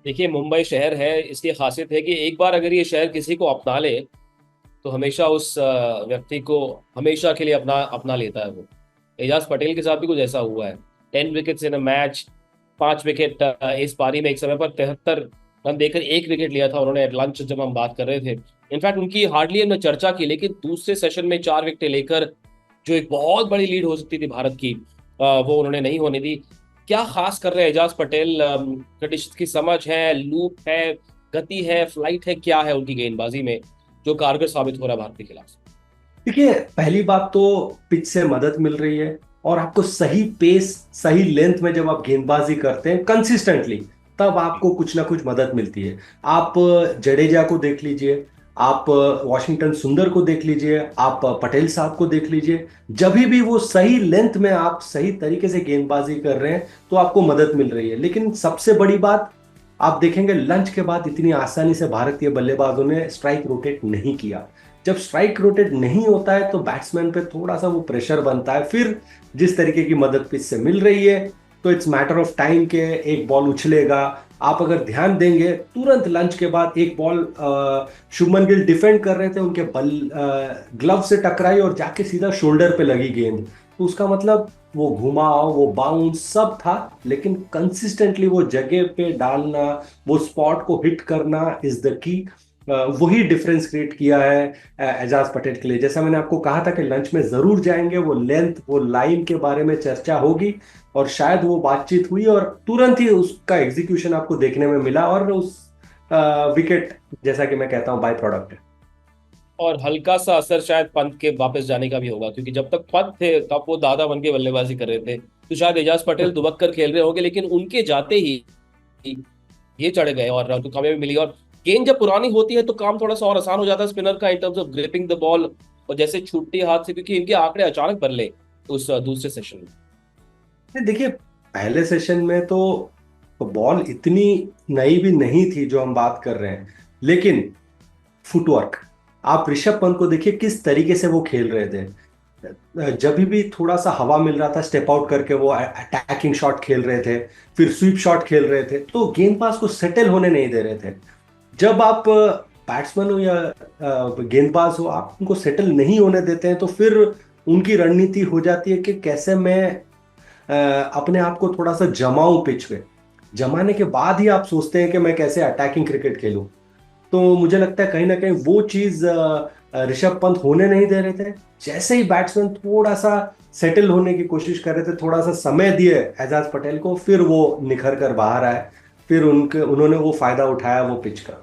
देखिए, मुंबई शहर है, इसकी खासियत है कि एक बार अगर ये शहर किसी को अपना ले तो हमेशा उस व्यक्ति को हमेशा के लिए अपना अपना लेता है वो। एजाज पटेल के साथ भी कुछ ऐसा हुआ है। 10 wickets in a match, 5 wicket इस पारी में एक समय पर 73 रन देकर 1 विकेट लिया था उन्होंने लंच जब हम बात कर रहे थे। इनफैक्ट उनकी हार्डली हमने चर्चा की, लेकिन दूसरे सेशन में 4 विकेट लेकर जो एक बहुत बड़ी लीड हो सकती थी भारत की, वो उन्होंने नहीं होने दी। क्या खास कर रहे हैं एजाज पटेल? कंडीशन की समझ है, लूप है, गति है, फ्लाइट है, क्या है उनकी गेंदबाजी में जो कारगर साबित हो रहा है भारत के खिलाफ? देखिए, पहली बात तो पिच से मदद मिल रही है। और आपको सही पेस, सही लेंथ में जब आप गेंदबाजी करते हैं कंसिस्टेंटली, तब आपको कुछ ना कुछ मदद मिलती है। आप जडेजा को देख लीजिए, आप वॉशिंगटन सुंदर को देख लीजिए, आप पटेल साहब को देख लीजिए। जब भी वो सही लेंथ में आप सही तरीके से गेंदबाजी कर रहे हैं तो आपको मदद मिल रही है। लेकिन सबसे बड़ी बात, आप देखेंगे लंच के बाद इतनी आसानी से भारतीय बल्लेबाजों ने स्ट्राइक रोटेट नहीं किया। जब स्ट्राइक रोटेट नहीं होता है तो बैट्समैन पे थोड़ा सा वो प्रेशर बनता है। फिर जिस तरीके की मदद पिच से मिल रही है, तो इट्स मैटर ऑफ टाइम के एक बॉल उछलेगा। आप अगर ध्यान देंगे, तुरंत लंच के बाद एक बॉल शुभमन गिल डिफेंड कर रहे थे, उनके बल ग्लव से टकराई और जाके सीधा शोल्डर पे लगी गेंद। तो उसका मतलब वो घुमाव, वो बाउंस सब था, लेकिन कंसिस्टेंटली वो जगह पे डालना, वो स्पॉट को हिट करना इज द की। वही डिफरेंस क्रिएट किया है एजाज पटेल के लिए। जैसा मैंने आपको कहा था कि लंच में जरूर जाएंगे, वो लेंथ, वो लाइन के बारे में चर्चा होगी, और शायद वो बातचीत हुई और तुरंत ही उसका एग्जीक्यूशन आपको देखने में मिला, और उस विकेट, जैसा कि मैं कहता हूँ, बाय प्रोडक्ट है। और हल्का सा असर शायद पंत के वापस जाने का भी होगा, क्योंकि जब तक पंत थे तब वो दादा बन के बल्लेबाजी कर रहे थे, तो शायद एजाज पटेल दुबक कर खेल रहे होंगे, लेकिन उनके जाते ही ये चढ़ गए और उनको कामयाबी मिली। और गेंद जब पुरानी होती है तो काम थोड़ा सा और आसान हो जाता है स्पिनर का in terms of gripping the ball, और जैसे छूटती है हाथ से, क्योंकि इनके आंकड़े अचानक बदले उस दूसरे सेशन में। देखिए, पहले सेशन में तो बॉल इतनी नई भी नहीं थी जो हम बात कर रहे हैं, लेकिन फुटवर्क, आप ऋषभ पंत को देखिए किस तरीके से वो खेल रहे थे। जब भी थोड़ा सा हवा मिल रहा था, स्टेप आउट करके वो अटैकिंग शॉट खेल रहे थे, फिर स्वीप शॉट खेल रहे थे, तो गेंदबाज को सेटल होने नहीं दे रहे थे। जब आप बैट्समैन हो या गेंदबाज हो, आप उनको सेटल नहीं होने देते हैं, तो फिर उनकी रणनीति हो जाती है कि कैसे मैं अपने आप को थोड़ा सा जमाऊं पिच पे। जमाने के बाद ही आप सोचते हैं कि मैं कैसे अटैकिंग क्रिकेट खेलूं। तो मुझे लगता है कहीं ना कहीं वो चीज ऋषभ पंत होने नहीं दे रहे थे। जैसे ही बैट्समैन थोड़ा सा सेटल होने की कोशिश कर रहे थे, थोड़ा सा समय दिए एजाज पटेल को, फिर वो निखर कर बाहर आए। फिर उनके उन्होंने वो फायदा उठाया वो पिच का।